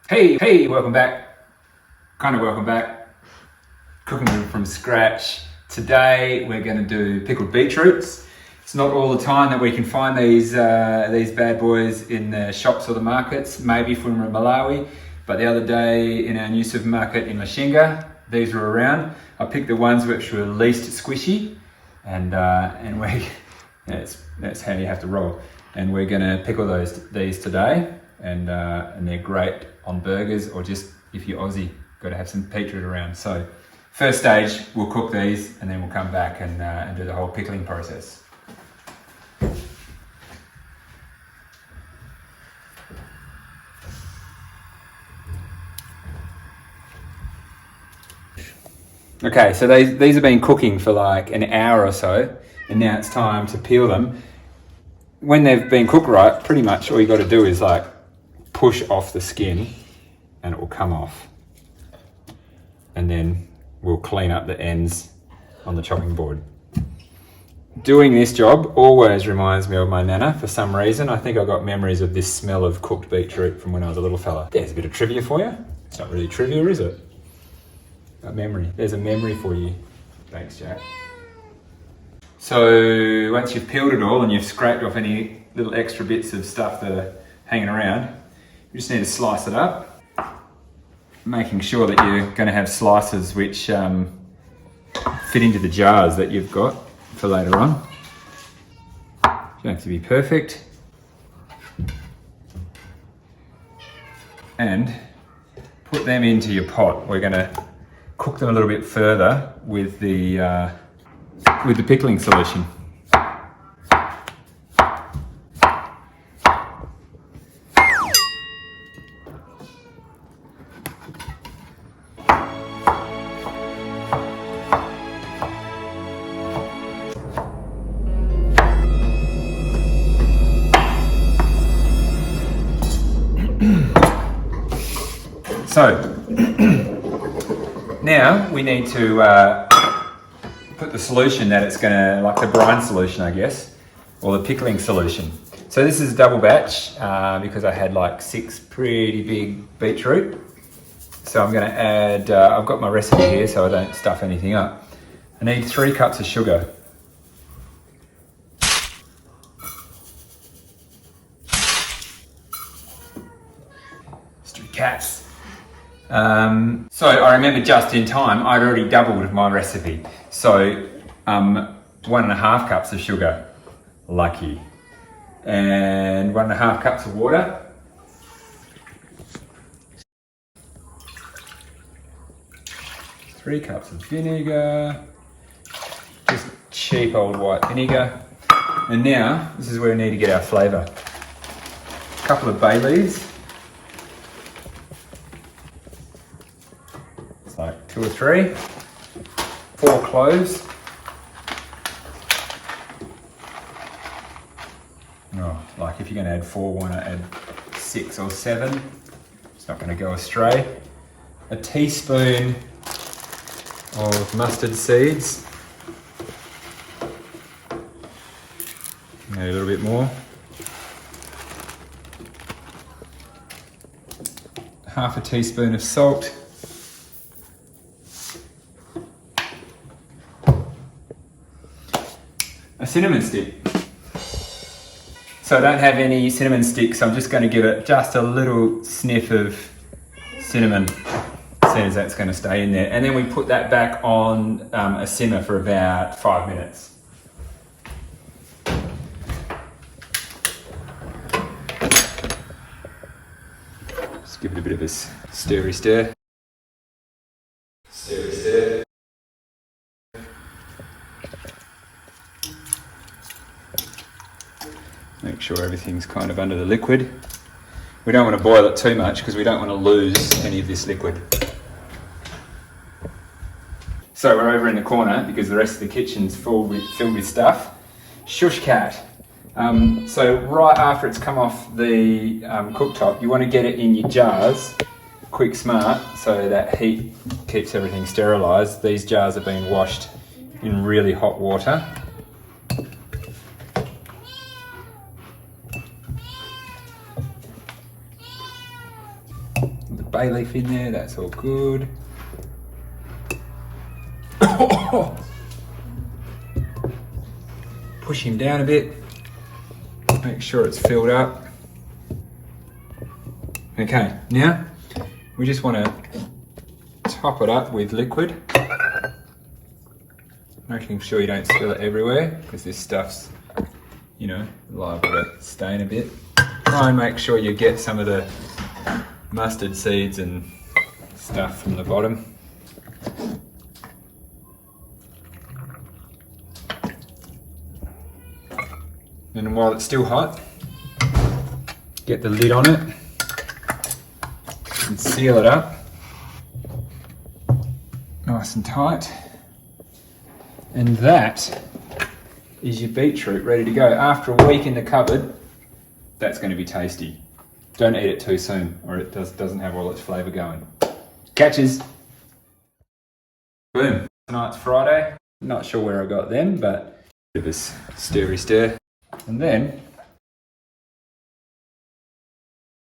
Hey, welcome back. Welcome back. Cooking from scratch. Today we're going to do pickled beetroots. It's not all the time that we can find these bad boys in the shops or the markets, maybe from Malawi, but the other day in our new supermarket in Mashinga, these were around. I picked the ones which were least squishy, and that's how you have to roll. And we're going to pickle these today, and they're great on burgers, or just if you're Aussie, got to have some beetroot around. So first stage, we'll cook these and then we'll come back and do the whole pickling process. Okay, so these have been cooking for like an hour or so, and now it's time to peel them. When they've been cooked right, pretty much all you got to do is like push off the skin and it will come off. And then we'll clean up the ends on the chopping board. Doing this job always reminds me of my nana for some reason. I think I got memories of this smell of cooked beetroot from when I was a little fella. There's a bit of trivia for you. It's not really trivia, is it? A memory. There's a memory for you. Thanks, Jack. So once you've peeled it all and you've scraped off any little extra bits of stuff that are hanging around, you just need to slice it up, making sure that you're going to have slices which fit into the jars that you've got for later on. You don't have to be perfect. And put them into your pot. We're going to cook them a little bit further with the pickling solution. So now we need to put the solution that it's going to, like the brine solution, I guess, or the pickling solution. So this is a double batch because I had like 6 pretty big beetroot. So I'm going to add, I've got my recipe here so I don't stuff anything up. I need 3 cups of sugar. Street cats. So I remember just in time, I'd already doubled my recipe. So 1.5 cups of sugar, lucky. And 1.5 cups of water. Three cups of vinegar, just cheap old white vinegar. And now, this is where we need to get our flavour. A couple of bay leaves. Like 2 or 3, 4 cloves. Oh, like if you're going to add 4, why not add 6 or 7? It's not going to go astray. A teaspoon of mustard seeds. Maybe a little bit more. Half a teaspoon of salt. A cinnamon stick. So I don't have any cinnamon sticks, so I'm just going to give it just a little sniff of cinnamon, seeing as that's going to stay in there. And then we put that back on a simmer for about 5 minutes. Just give it a bit of a stirry stir. Stirry stir. Make sure everything's kind of under the liquid. We don't want to boil it too much because we don't want to lose any of this liquid. So we're over in the corner because the rest of the kitchen's filled with stuff. Shush cat. So right after it's come off the cooktop, you want to get it in your jars, quick smart, so that heat keeps everything sterilised. These jars are being washed in really hot water. bay leaf in there, that's all good. Push him down a bit, make sure it's filled up. Okay, now we just want to top it up with liquid, making sure you don't spill it everywhere because this stuff's, you know, liable to stain a bit. Try and make sure you get some of the mustard seeds and stuff from the bottom. And while it's still hot, get the lid on it and seal it up nice and tight. And that is your beetroot ready to go. After a week in the cupboard, that's going to be tasty. Don't eat it too soon or it doesn't have all its flavour going. Catches! Boom. Tonight's Friday. Not sure where I got them, but bit of a stirry stir. And then